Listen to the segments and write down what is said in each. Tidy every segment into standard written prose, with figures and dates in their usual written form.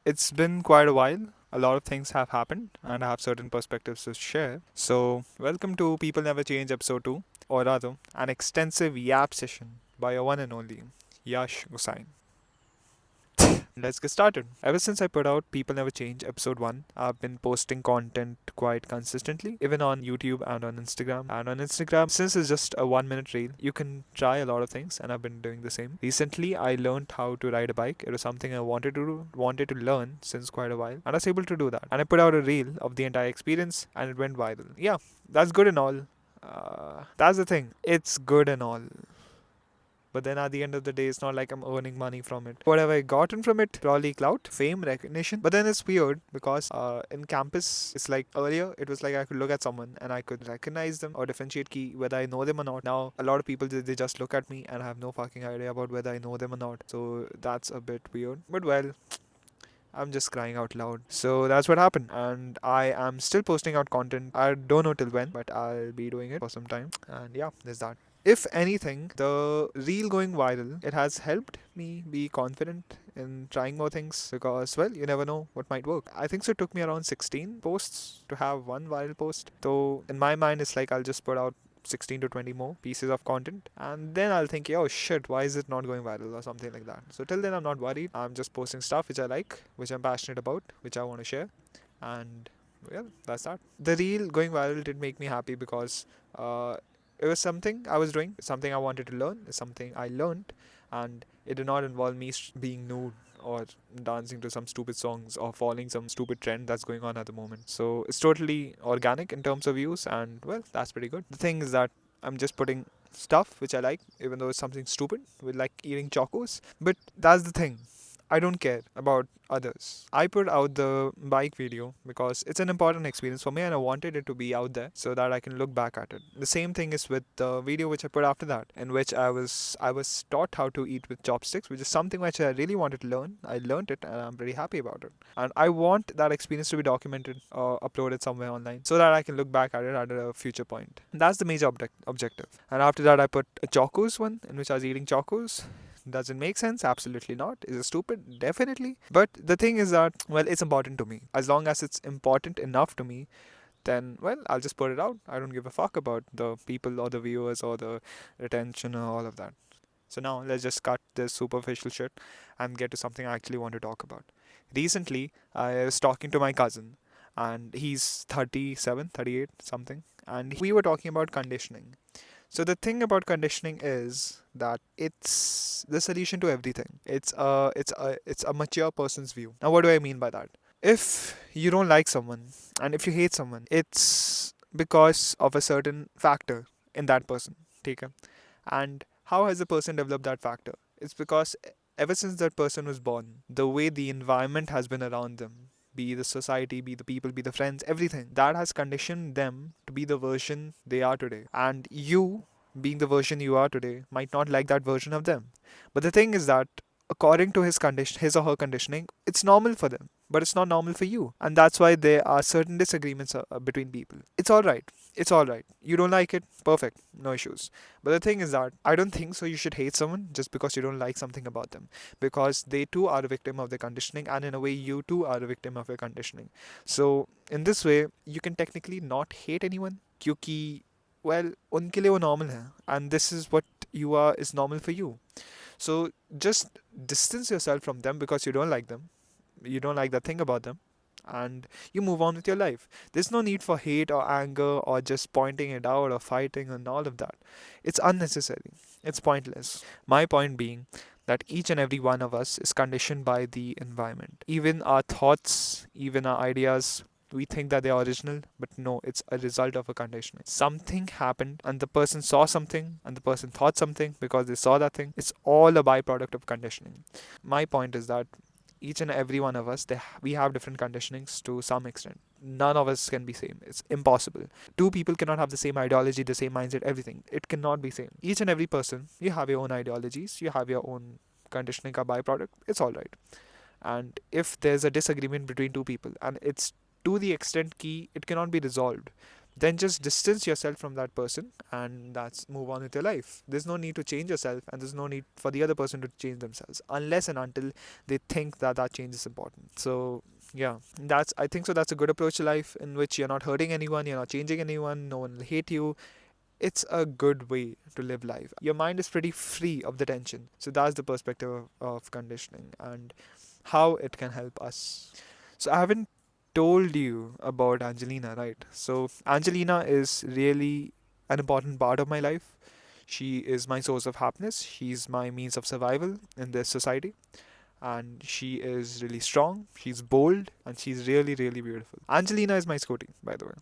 It's been quite a while. A lot of things have happened, and I have certain perspectives to share. So, welcome to People Never Change episode 2, or rather, an extensive yap session by your one and only Yash Hussain. Let's get started. Ever since I put out People Never Change episode 1, I've been posting content quite consistently, even on YouTube and on Instagram. And on Instagram, since it's just a 1 minute reel, you can try a lot of things, and I've been doing the same. Recently, I learned how to ride a bike. It was something I wanted to learn since quite a while, and I was able to do that. And I put out a reel of the entire experience, and it went viral. Yeah, that's good and all. That's the thing. It's good and all. But then at the end of the day, it's not like I'm earning money from it. Whatever I gotten from it, probably clout, fame, recognition. But then it's weird because in campus, it's like earlier, it was like I could look at someone and I could recognize them or differentiate key whether I know them or not. Now, a lot of people, they just look at me and have no fucking idea about whether I know them or not. So that's a bit weird. But well, I'm just crying out loud. So that's what happened. And I am still posting out content. I don't know till when, but I'll be doing it for some time. And yeah, there's that. If anything, the reel going viral, it has helped me be confident in trying more things because, well, you never know what might work. I think so it took me around 16 posts to have one viral post. Though in my mind, it's like I'll just put out 16 to 20 more pieces of content and then I'll think, oh shit, why is it not going viral or something like that. So till then, I'm not worried. I'm just posting stuff which I like, which I'm passionate about, which I want to share. And well, that's that. The reel going viral did make me happy because it was something I was doing, something I wanted to learn, something I learned, and it did not involve me being nude or dancing to some stupid songs or following some stupid trend that's going on at the moment. So it's totally organic in terms of views, and well, that's pretty good. The thing is that I'm just putting stuff which I like, even though it's something stupid, with like eating chocos. But that's the thing. I don't care about others. I put out the bike video because it's an important experience for me and I wanted it to be out there so that I can look back at it. The same thing is with the video which I put after that, in which I was taught how to eat with chopsticks, which is something which I really wanted to learn. I learned it and I'm pretty happy about it. And I want that experience to be documented or uploaded somewhere online so that I can look back at it at a future point. That's the major objective. And after that I put a chocos one in which I was eating chocos. Does it make sense? Absolutely not. Is it stupid? Definitely. But the thing is that, well, it's important to me. As long as it's important enough to me, then, well, I'll just put it out. I don't give a fuck about the people or the viewers or the retention or all of that. So now let's just cut this superficial shit and get to something I actually want to talk about. Recently, I was talking to my cousin, and he's 37, 38, something, and we were talking about conditioning. So the thing about conditioning is that it's the solution to everything. It's a mature person's view. Now what do I mean by that? If you don't like someone and if you hate someone, it's because of a certain factor in that person. Take it. And how has the person developed that factor? It's because ever since that person was born, the way the environment has been around them, be the society, be the people, be the friends, everything, that has conditioned them to be the version they are today. And you, being the version you are today, might not like that version of them. But the thing is that according to his or her conditioning, it's normal for them, but it's not normal for you, and that's why there are certain disagreements between people. It's all right. It's all right. You don't like it, perfect, no issues. But the thing is that I don't think so. You should hate someone just because you don't like something about them, because they too are a victim of their conditioning, and in a way, you too are a victim of your conditioning. So in this way, you can technically not hate anyone, क्योंकि well, उनके लिए वो normal है, and this is what you are is normal for you. So just distance yourself from them because you don't like them, you don't like that thing about them, and you move on with your life. There's no need for hate or anger or just pointing it out or fighting and all of that. It's unnecessary. It's pointless. My point being that each and every one of us is conditioned by the environment. Even our thoughts, even our ideas, we think that they are original, but no, it's a result of a conditioning. Something happened, and the person saw something, and the person thought something because they saw that thing. It's all a byproduct of conditioning. My point is that each and every one of us, we have different conditionings to some extent. None of us can be same. It's impossible. Two people cannot have the same ideology, the same mindset, everything. It cannot be same. Each and every person, you have your own ideologies, you have your own conditioning ka byproduct. It's all right. And if there's a disagreement between two people, and it's to the extent key, it cannot be resolved, then just distance yourself from that person and that's move on with your life. There's no need to change yourself, and there's no need for the other person to change themselves unless and until they think that that change is important. So yeah, that's I think so that's a good approach to life, in which you're not hurting anyone, you're not changing anyone, no one will hate you. It's a good way to live life. Your mind is pretty free of the tension. So that's the perspective of conditioning and how it can help us. So I haven't told you about Angelina, right? So Angelina is really an important part of my life. She is my source of happiness. She's my means of survival in this society. And she is really strong, she's bold, and she's really, really beautiful. Angelina is my scooty, by the way.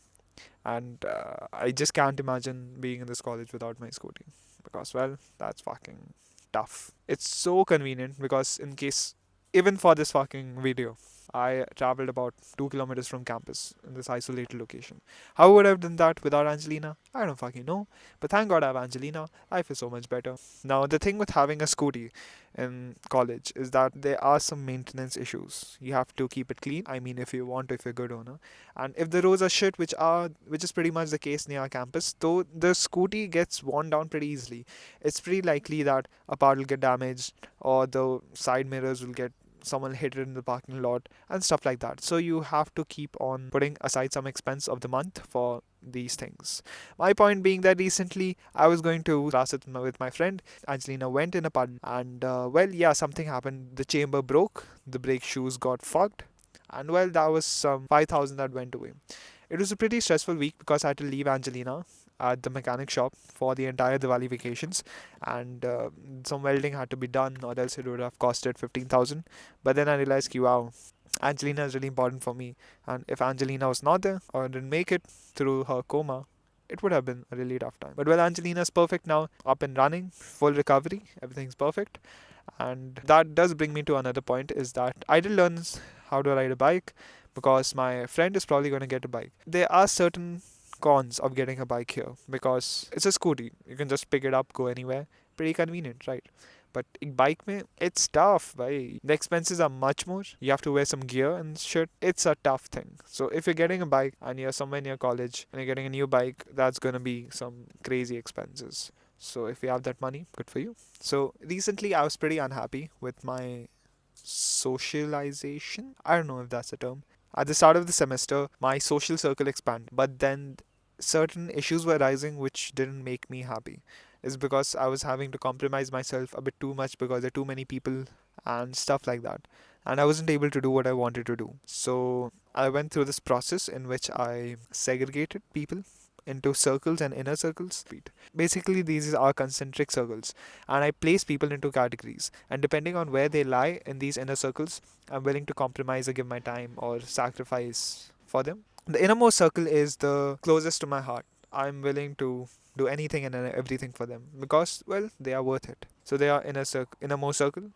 And I just can't imagine being in this college without my scooty. Because, well, that's fucking tough. It's so convenient because, in case, even for this fucking video, I traveled about 2 kilometers from campus in this isolated location. How would I have done that without Angelina? I don't fucking know. But thank God I have Angelina. Life is so much better. Now, the thing with having a scooty in college is that there are some maintenance issues. You have to keep it clean. I mean, if you want to, if you're a good owner. And if the roads are shit, which is pretty much the case near our campus, though the scooty gets worn down pretty easily. It's pretty likely that a part will get damaged, or the side mirrors will get someone hit it in the parking lot and stuff like that. So you have to keep on putting aside some expense of the month for these things. My point being that recently I was going to class with my friend. Angelina went in a pub, and well, yeah, something happened. The chamber broke, the brake shoes got fucked, and well, that was some 5,000 that went away. It was a pretty stressful week because I had to leave Angelina at the mechanic shop for the entire Diwali vacations, and some welding had to be done, or else it would have costed 15,000. But then I realized, wow, Angelina is really important for me, and if Angelina was not there or didn't make it through her coma, it would have been a really tough time. But well, Angelina's perfect now, up and running, full recovery, everything's perfect. And that does bring me to another point, is that I did learn how to ride a bike because my friend is probably going to get a bike. There are certain cons of getting a bike here because it's a scooty. You can just pick it up, go anywhere. Pretty convenient, right? But bike mein, it's tough, bhai. The expenses are much more. You have to wear some gear and shit. It's a tough thing. So if you're getting a bike and you're somewhere near college and you're getting a new bike, that's gonna be some crazy expenses. So if you have that money, good for you. So recently I was pretty unhappy with my socialization. I don't know if that's a term. At the start of the semester, my social circle expanded, but then certain issues were rising which didn't make me happy. Is because I was having to compromise myself a bit too much because there are too many people and stuff like that. And I wasn't able to do what I wanted to do. So I went through this process in which I segregated people into circles and inner circles. Basically, these are concentric circles, and I place people into categories. And depending on where they lie in these inner circles, I'm willing to compromise or give my time or sacrifice for them. The innermost circle is the closest to my heart. I'm willing to do anything and everything for them because, well, they are worth it. So they are innermost circle,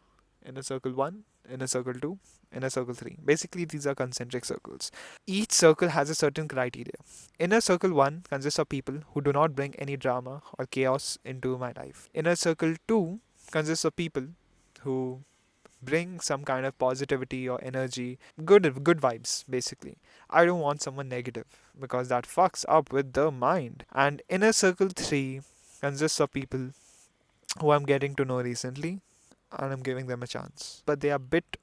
inner circle 1, inner circle 2, inner circle 3. Basically, these are concentric circles. Each circle has a certain criteria. Inner circle 1 consists of people who do not bring any drama or chaos into my life. Inner circle 2 consists of people who bring some kind of positivity or energy, good vibes basically. I don't want someone negative because that fucks up with the mind. And inner circle 3 consists of people who I'm getting to know recently, and I'm giving them a chance. But they are a bit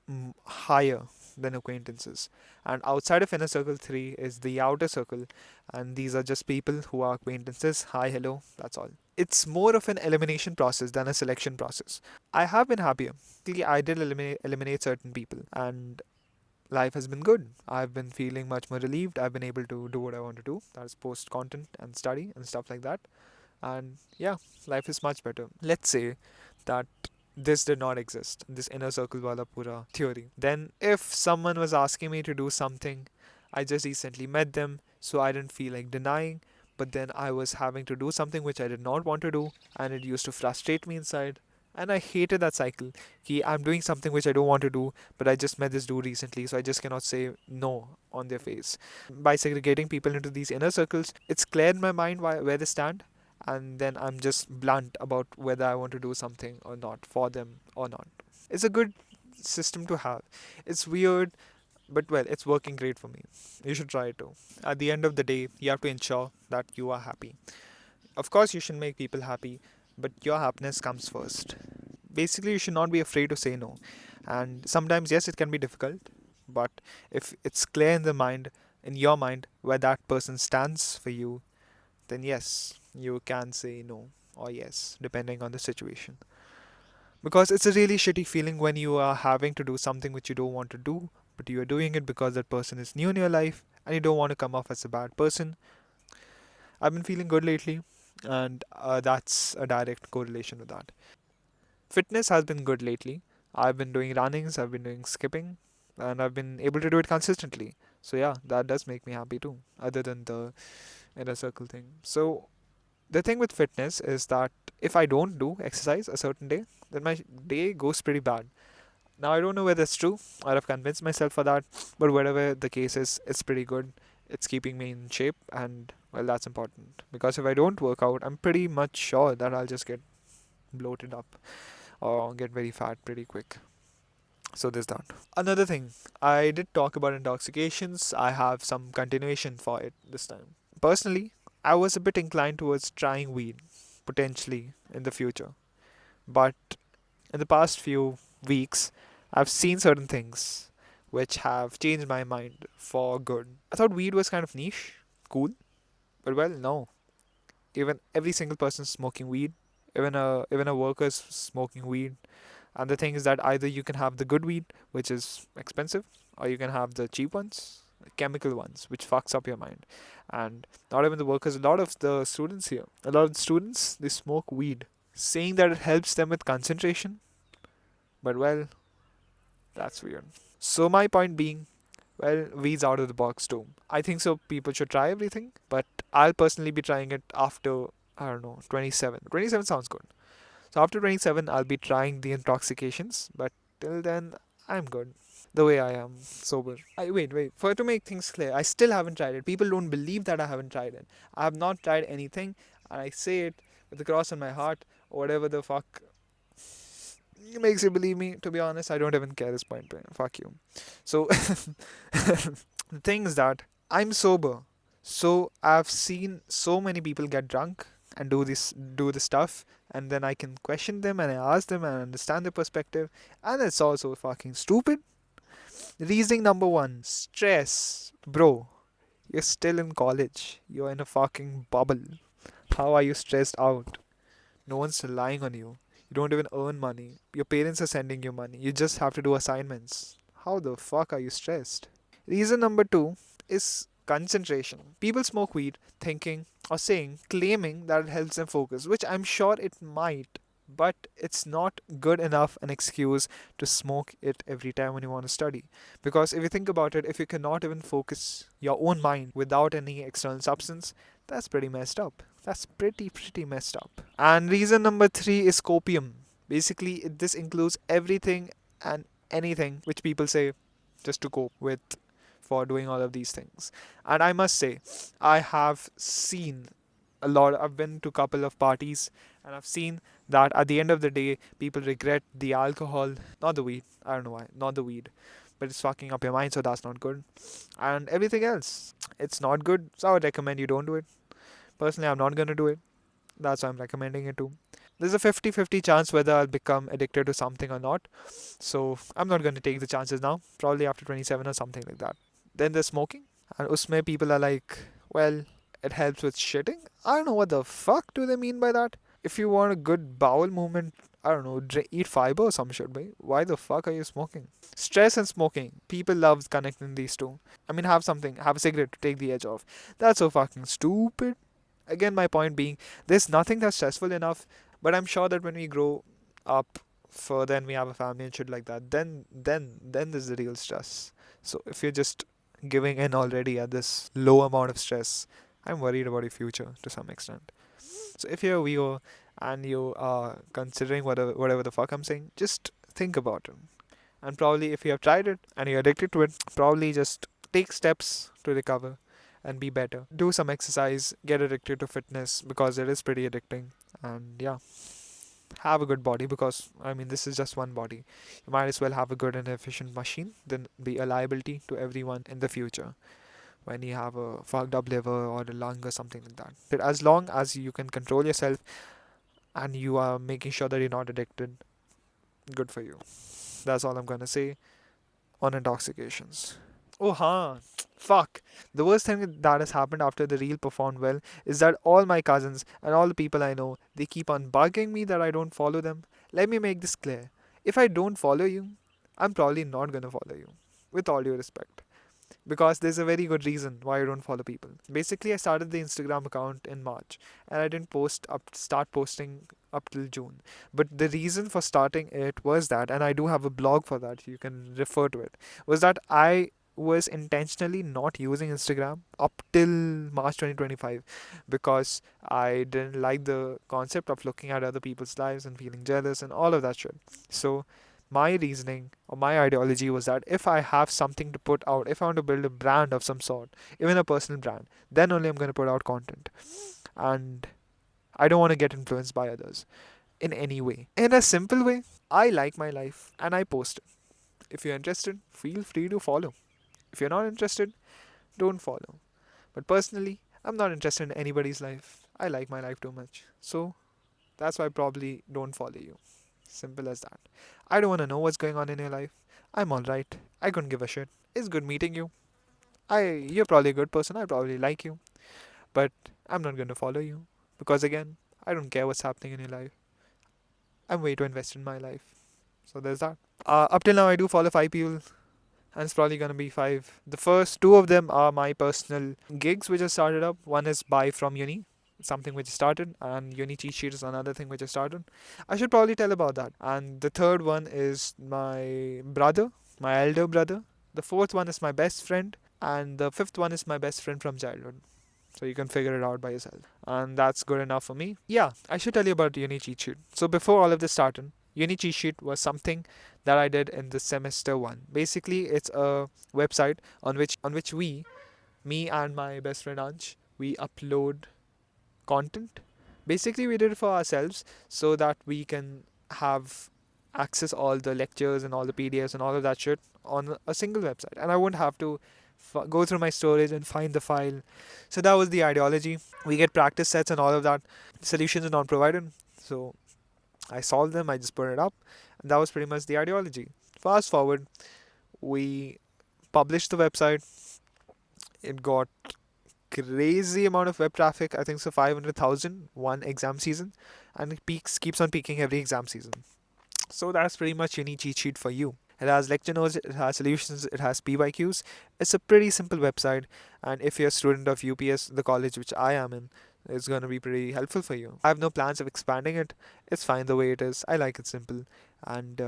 higher than acquaintances. And outside of inner circle 3 is the outer circle, and these are just people who are acquaintances. Hi, hello, that's all. It's more of an elimination process than a selection process. I have been happier. I did eliminate certain people, and life has been good. I've been feeling much more relieved. I've been able to do what I want to do. That is post content and study and stuff like that. And yeah, life is much better. Let's say that this did not exist, this inner circle wala pura theory. Then if someone was asking me to do something, I just recently met them, so I didn't feel like denying, but then I was having to do something which I did not want to do, and it used to frustrate me inside. And I hated that cycle. I'm doing something which I don't want to do, but I just met this dude recently, so I just cannot say no on their face. By segregating people into these inner circles, it's clear in my mind where they stand, and then I'm just blunt about whether I want to do something or not for them or not. It's a good system to have. It's weird But well, it's working great for me. You should try it too. At the end of the day, you have to ensure that you are happy. Of course, you should make people happy, but your happiness comes first. Basically, you should not be afraid to say no. And sometimes, yes, it can be difficult, but if it's clear in the mind, in your mind, where that person stands for you, then yes, you can say no or yes, depending on the situation. Because it's a really shitty feeling when you are having to do something which you don't want to do, but you are doing it because that person is new in your life and you don't want to come off as a bad person. I've been feeling good lately, and that's a direct correlation with that. Fitness has been good lately. I've been doing runnings, I've been doing skipping, and I've been able to do it consistently. So yeah, that does make me happy too, other than the inner circle thing. So the thing with fitness is that if I don't do exercise a certain day, then my day goes pretty bad. Now I don't know whether it's true or I've convinced myself for that, but whatever the case is, it's pretty good. It's keeping me in shape, and well, that's important because if I don't work out, I'm pretty much sure that I'll just get bloated up or get very fat pretty quick. So there's that. Another thing, I did talk about intoxications. I have some continuation for it this time. Personally, I was a bit inclined towards trying weed, potentially in the future. But in the past few weeks, I've seen certain things which have changed my mind for good. I thought weed was kind of niche, cool, but well, no. Even every single person smoking weed, even a worker's smoking weed. And the thing is that either you can have the good weed, which is expensive, or you can have the cheap ones, chemical ones, which fucks up your mind. And not even the workers, a lot of the students here, a lot of the students, they smoke weed, saying that it helps them with concentration. But well, that's weird. So my point being, well, weed's out of the box too. I think so. People should try everything, but I'll personally be trying it after, I don't know, 27. 27 sounds good. So after 27, I'll be trying the intoxications, but till then, I'm good. The way I am, sober. Wait. For to make things clear, I still haven't tried it. People don't believe that I haven't tried it. I have not tried anything, and I say it with the cross on my heart, or whatever the fuck makes you believe me. To be honest, I don't even care at this point. Fuck you. So the thing is that I'm sober, so I've seen so many people get drunk and do this stuff, and then I can question them and I ask them and understand their perspective, and it's also fucking stupid. Reasoning number one: stress, bro. You're still in college. You're in a fucking bubble. How are you stressed out? No one's relying on you. You don't even earn money. Your parents are sending you money. You just have to do assignments. How the fuck are you stressed? Reason number two is concentration. People smoke weed thinking or saying, claiming that it helps them focus, which I'm sure it might, but it's not good enough an excuse to smoke it every time when you want to study. Because if you think about it, if you cannot even focus your own mind without any external substance, that's pretty messed up. That's pretty messed up. And reason number three is copium. Basically, this includes everything and anything which people say just to cope with for doing all of these things. And I must say, I have seen a lot. I've been to a couple of parties, and I've seen that at the end of the day, people regret the alcohol, not the weed. I don't know why, not the weed, but it's fucking up your mind, so that's not good. And everything else, it's not good. So I would recommend you don't do it. Personally, I'm not gonna do it. That's why I'm recommending it too. There's a 50-50 chance whether I'll become addicted to something or not. So I'm not gonna take the chances now. Probably after 27 or something like that. Then there's smoking. And usme people are like, well, it helps with shitting. I don't know what the fuck do they mean by that. If you want a good bowel movement, I don't know, eat fiber or some shit, bhai. Why the fuck are you smoking? Stress and smoking. People love connecting these two. I mean, have something, have a cigarette to take the edge off. That's so fucking stupid. Again, my point being, there's nothing that's stressful enough, but I'm sure that when we grow up further and we have a family and shit like that, then there's the real stress. So if you're just giving in already at this low amount of stress, I'm worried about your future to some extent. So if you're a viewer and you are considering whatever the fuck I'm saying, just think about it. And probably if you have tried it and you're addicted to it, probably just take steps to recover and be better. Do some exercise, get addicted to fitness because it is pretty addicting. And yeah, have a good body, because I mean this is just one body. You might as well have a good and efficient machine than be a liability to everyone in the future when you have a fucked up liver or a lung or something like that. But as long as you can control yourself and you are making sure that you're not addicted, good for you. That's all I'm gonna say on intoxications. Oh, huh. Fuck. The worst thing that has happened after the reel performed well is that all my cousins and all the people I know, they keep on bugging me that I don't follow them. Let me make this clear. If I don't follow you, I'm probably not gonna follow you. With all due respect. Because there's a very good reason why I don't follow people. Basically, I started the Instagram account in March and I didn't start posting up till June. But the reason for starting it was that, and I do have a blog for that, you can refer to it, was that I was intentionally not using Instagram up till March 2025 because I didn't like the concept of looking at other people's lives and feeling jealous and all of that shit. So my reasoning or my ideology was that if I have something to put out, if I want to build a brand of some sort, even a personal brand, then only I'm going to put out content. And I don't want to get influenced by others in any way. In a simple way, I like my life and I post it. If you're interested, feel free to follow. If you're not interested, don't follow. But personally, I'm not interested in anybody's life. I like my life too much. So that's why I probably don't follow you. Simple as that. I don't want to know what's going on in your life. I'm alright. I couldn't give a shit. It's good meeting you. You're probably a good person. I probably like you. But I'm not going to follow you. Because again, I don't care what's happening in your life. I'm way too invested in my life. So there's that. Up till now, I do follow 5 people. And it's probably gonna be five. The first two of them are my personal gigs which I started up. One is BuyFromUni, something which I started, and UniCheatsheet is another thing which I started. I should probably tell about that. And the third one is my brother, my elder brother. The fourth one is my best friend, and the fifth one is my best friend from childhood. So you can figure it out by yourself. And that's good enough for me. Yeah, I should tell you about UniCheatsheet. So before all of this started, UniCheatsheet was something that I did in the semester one. Basically, it's a website on which me and my best friend Ansh, we upload content. Basically, we did it for ourselves so that we can have access all the lectures and all the PDFs and all of that shit on a single website, and I wouldn't have to go through my storage and find the file. So that was the ideology. We get practice sets and all of that. Solutions are not provided, so I solved them. I just put it up, and that was pretty much the ideology. Fast forward, we published the website. It got crazy amount of web traffic. I think so 500,000 one exam season, and it keeps on peaking every exam season. So that's pretty much Uni cheat sheet for you. It has lecture notes, it has solutions, it has PYQs. It's a pretty simple website, and if you're a student of UPS, the college which I am in, it's going to be pretty helpful for you. I have no plans of expanding it. It's fine the way it is. I like it simple, and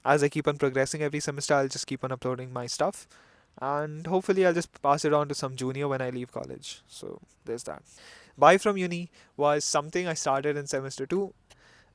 as I keep on progressing every semester, I'll just keep on uploading my stuff, and hopefully I'll just pass it on to some junior when I leave college. So there's that. Buy from uni was something I started in semester 2,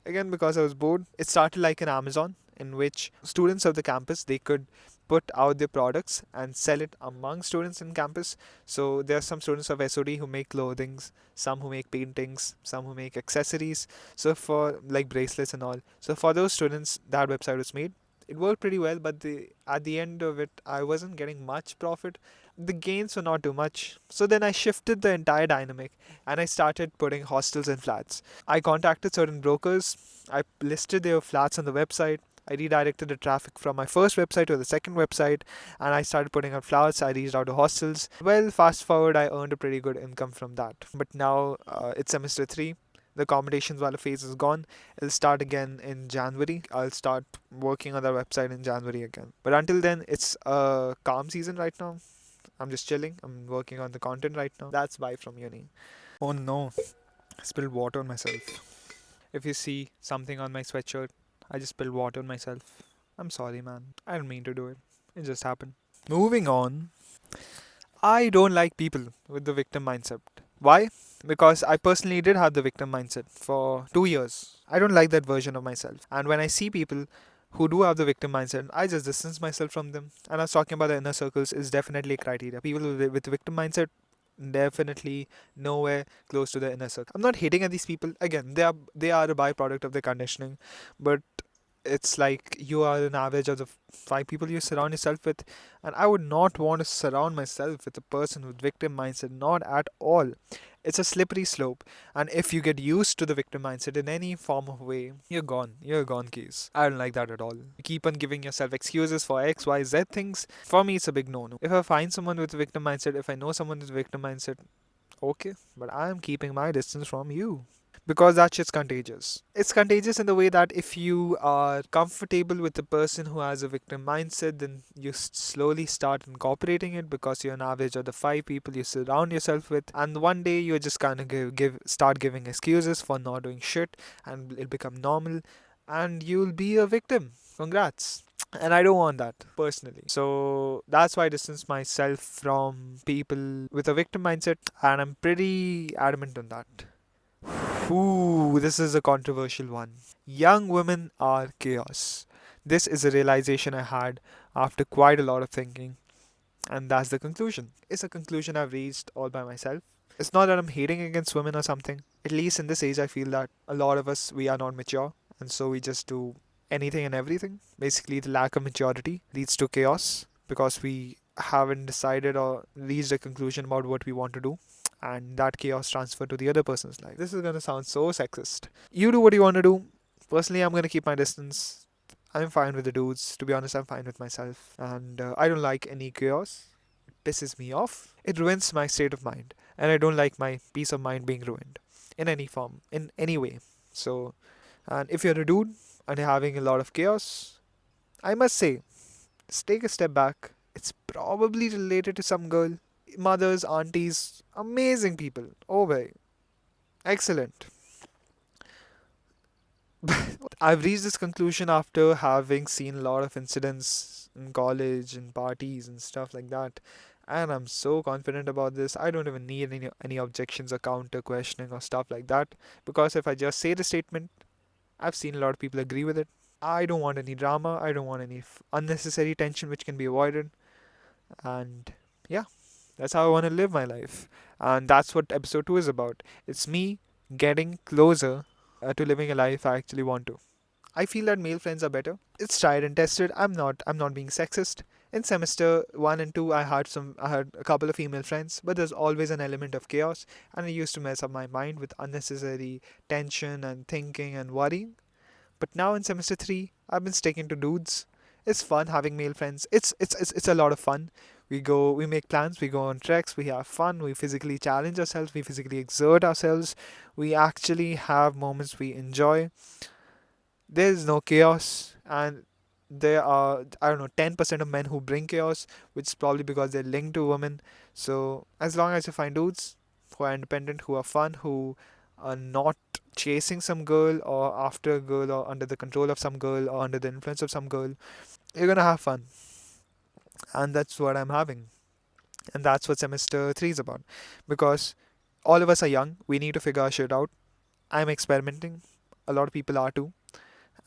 again because I was bored. It started like an Amazon in which students of the campus, they could put out their products and sell it among students in campus. So there are some students of SOD who make clothings, some who make paintings, some who make accessories. So for like bracelets and all. So for those students, that website was made. It worked pretty well, but at the end of it, I wasn't getting much profit. The gains were not too much. So then I shifted the entire dynamic and I started putting hostels and flats. I contacted certain brokers. I listed their flats on the website. I redirected the traffic from my first website to the second website, and I started putting out flats. I reached out to hostels. Well, fast forward, I earned a pretty good income from that. But now it's semester 3. The accommodations while phase is gone. It'll start again in January. I'll start working on the website in January again. But until then, it's a calm season right now. I'm just chilling. I'm working on the content right now. That's bye from uni. Oh no, I spilled water on myself. If you see something on my sweatshirt, I just spilled water on myself. I'm sorry, man. I didn't mean to do it. It just happened. Moving on. I don't like people with the victim mindset. Why? Because I personally did have the victim mindset for 2 years. I don't like that version of myself. And when I see people who do have the victim mindset, I just distance myself from them. And I was talking about the inner circles is definitely a criteria. People with victim mindset, definitely nowhere close to the inner circle. I'm not hating at these people. Again, they are a byproduct of their conditioning, but it's like you are an average of the five people you surround yourself with, and I would not want to surround myself with a person with victim mindset. Not at all. It's a slippery slope, and if you get used to the victim mindset in any form of way, you're gone. You're a gone case. I don't like that at all. You keep on giving yourself excuses for X, Y, Z things. For me, it's a big no-no. If I find someone with a victim mindset, if I know someone with a victim mindset, okay, but I am keeping my distance from you because that shit's contagious. It's contagious in the way that if you are comfortable with the person who has a victim mindset, then you slowly start incorporating it because you're an average of the five people you surround yourself with, and one day you're just kind of start giving excuses for not doing shit, and it'll become normal, and you'll be a victim. Congrats. And I don't want that personally. So that's why I distance myself from people with a victim mindset, and I'm pretty adamant on that. Ooh, this is a controversial one. Young women are chaos. This is a realization I had after quite a lot of thinking, and that's the conclusion. It's a conclusion I've reached all by myself. It's not that I'm hating against women or something. At least in this age, I feel that a lot of us, we are not mature, and so we just do anything and everything. Basically, the lack of maturity leads to chaos because we haven't decided or reached a conclusion about what we want to do, and that chaos transfer to the other person's life. This is gonna sound so sexist. You do what you want to do. Personally, I'm gonna keep my distance. I'm fine with the dudes. To be honest, I'm fine with myself, and I don't like any chaos. It pisses me off. It ruins my state of mind, and I don't like my peace of mind being ruined in any form, in any way. So, and if you're a dude and you're having a lot of chaos, I must say, just take a step back. It's probably related to some girl. Mothers, aunties, amazing people. Oh, very excellent. I've reached this conclusion after having seen a lot of incidents in college and parties and stuff like that. And I'm so confident about this. I don't even need any objections or counter questioning or stuff like that. Because if I just say the statement, I've seen a lot of people agree with it. I don't want any drama. I don't want any unnecessary tension which can be avoided. And yeah, that's how I want to live my life. And that's what episode 2 is about. It's me getting closer to living a life I actually want to. I feel that male friends are better. It's tried and tested. I'm not being sexist. In semester 1 and 2 I had a couple of female friends, but there's always an element of chaos, and it used to mess up my mind with unnecessary tension and thinking and worrying. But now in semester 3, I've been sticking to dudes. It's fun having male friends. It's a lot of fun. We make plans, we go on treks, we have fun, we physically challenge ourselves, we physically exert ourselves. We actually have moments we enjoy. There's no chaos, and there are, I don't know, 10% of men who bring chaos, which is probably because they're linked to women. So as long as you find dudes who are independent, who are fun, who are not chasing some girl or after a girl or under the control of some girl or under the influence of some girl, you're gonna have fun. And that's what I'm having, and that's what semester 3 is about. Because all of us are young, we need to figure our shit out. I'm experimenting, a lot of people are too,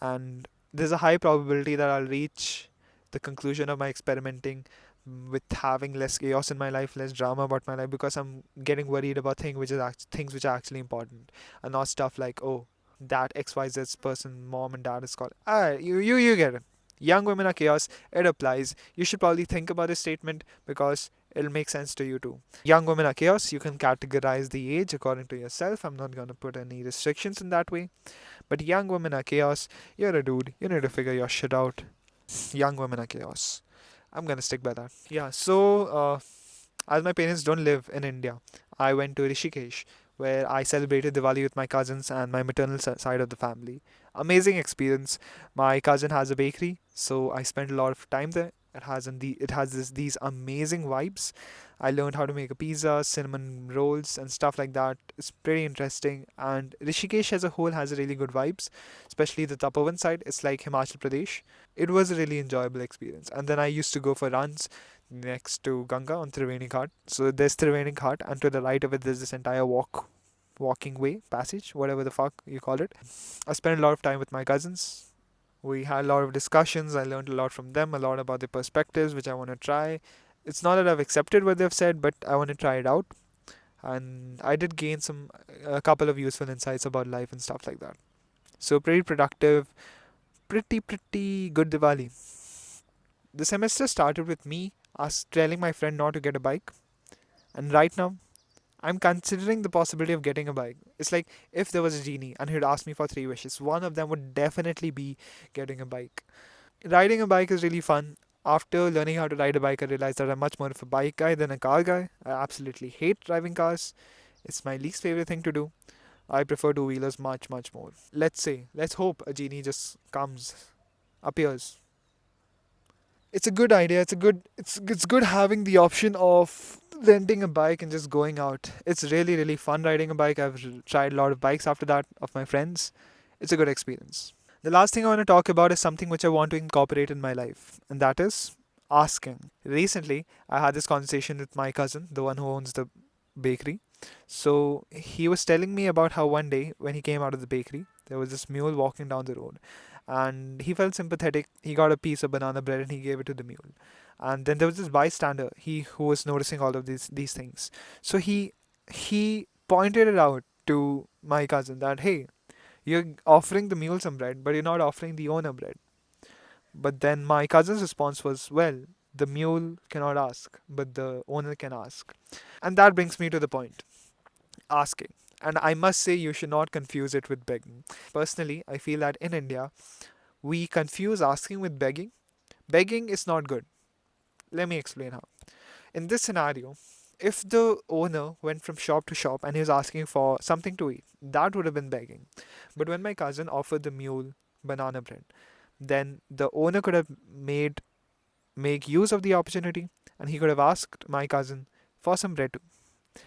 and there's a high probability that I'll reach the conclusion of my experimenting with having less chaos in my life, less drama about my life, because I'm getting worried about things which are actually important, and not stuff like, oh, that XYZ person, mom and dad is called. You get it. Young women are chaos. It applies. You should probably think about this statement because it'll make sense to you too. Young women are chaos. You can categorize the age according to yourself. I'm not gonna put any restrictions in that way. But young women are chaos. You're a dude. You need to figure your shit out. Young women are chaos. I'm gonna stick by that. Yeah, so as my parents don't live in India, I went to Rishikesh where I celebrated Diwali with my cousins and my maternal side of the family. Amazing experience. My cousin has a bakery, so I spent a lot of time there. It has these amazing vibes. I learned how to make a pizza, cinnamon rolls, and stuff like that. It's pretty interesting. And Rishikesh as a whole has a really good vibes, especially the Tapovan side. It's like Himachal Pradesh. It was a really enjoyable experience. And then I used to go for runs next to Ganga on Triveni Ghat. So there's Triveni Ghat, and to the right of it, there's this entire walking way, passage, whatever the fuck you call it. I spent a lot of time with my cousins. We had a lot of discussions. I learned a lot from them, a lot about their perspectives, which I want to try. It's not that I've accepted what they've said, but I want to try it out. and I did gain a couple of useful insights about life and stuff like that. So pretty productive, pretty good Diwali. The semester started with me telling my friend not to get a bike, and right now I'm considering the possibility of getting a bike. It's like if there was a genie and he'd ask me for three wishes, one of them would definitely be getting a bike. Riding a bike is really fun. After learning how to ride a bike, I realized that I'm much more of a bike guy than a car guy. I absolutely hate driving cars. It's my least favorite thing to do. I prefer two wheelers much more. Let's hope a genie just appears. It's a good idea. It's good having the option of renting a bike and just going out. It's really fun riding a bike. I've tried a lot of bikes after that of my friends. It's a good experience. The last thing I want to talk about is something which I want to incorporate in my life, and that is asking. Recently, I had this conversation with my cousin, the one who owns the bakery. So he was telling me about how one day when he came out of the bakery, there was this mule walking down the road, and he felt sympathetic. He got a piece of banana bread and he gave it to the mule. And then there was this bystander, he who was noticing all of these things. So he pointed it out to my cousin that, hey, you're offering the mule some bread, but you're not offering the owner bread. But then my cousin's response was, well, the mule cannot ask, but the owner can ask. And that brings me to the point, asking. And I must say, you should not confuse it with begging. Personally, I feel that in India, we confuse asking with begging. Begging is not good. Let me explain how. In this scenario, if the owner went from shop to shop and he was asking for something to eat, that would have been begging. But when my cousin offered the mule banana bread, then the owner could have make use of the opportunity and he could have asked my cousin for some bread too.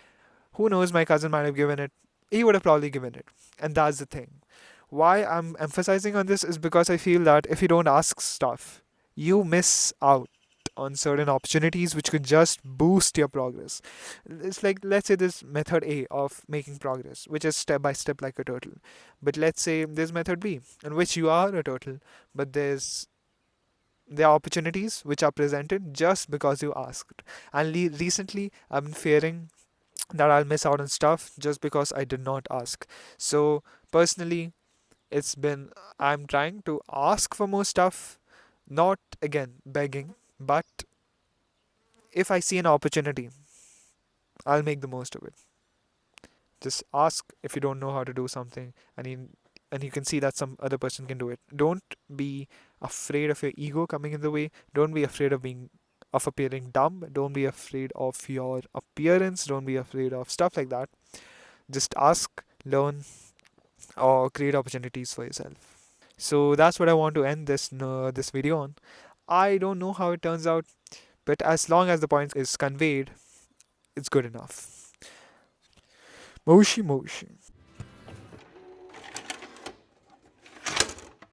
Who knows, my cousin might have given it. He would have probably given it. And that's the thing. Why I'm emphasizing on this is because I feel that if you don't ask stuff, you miss out on certain opportunities which could just boost your progress. It's like, let's say this method A of making progress, which is step by step like a turtle. But let's say there's method B, in which you are a turtle, but there are opportunities which are presented just because you asked. And recently, I've been fearing that I'll miss out on stuff just because I did not ask. So, personally, I'm trying to ask for more stuff, not again begging, but if I see an opportunity, I'll make the most of it. Just ask if you don't know how to do something, and you can see that some other person can do it. Don't be afraid of your ego coming in the way. Don't be afraid of appearing dumb. Don't be afraid of your appearance. Don't be afraid of stuff like that. Just ask, learn, or create opportunities for yourself. So that's what I want to end this video on. I don't know how it turns out, but as long as the point is conveyed, it's good enough. Moshi moshi.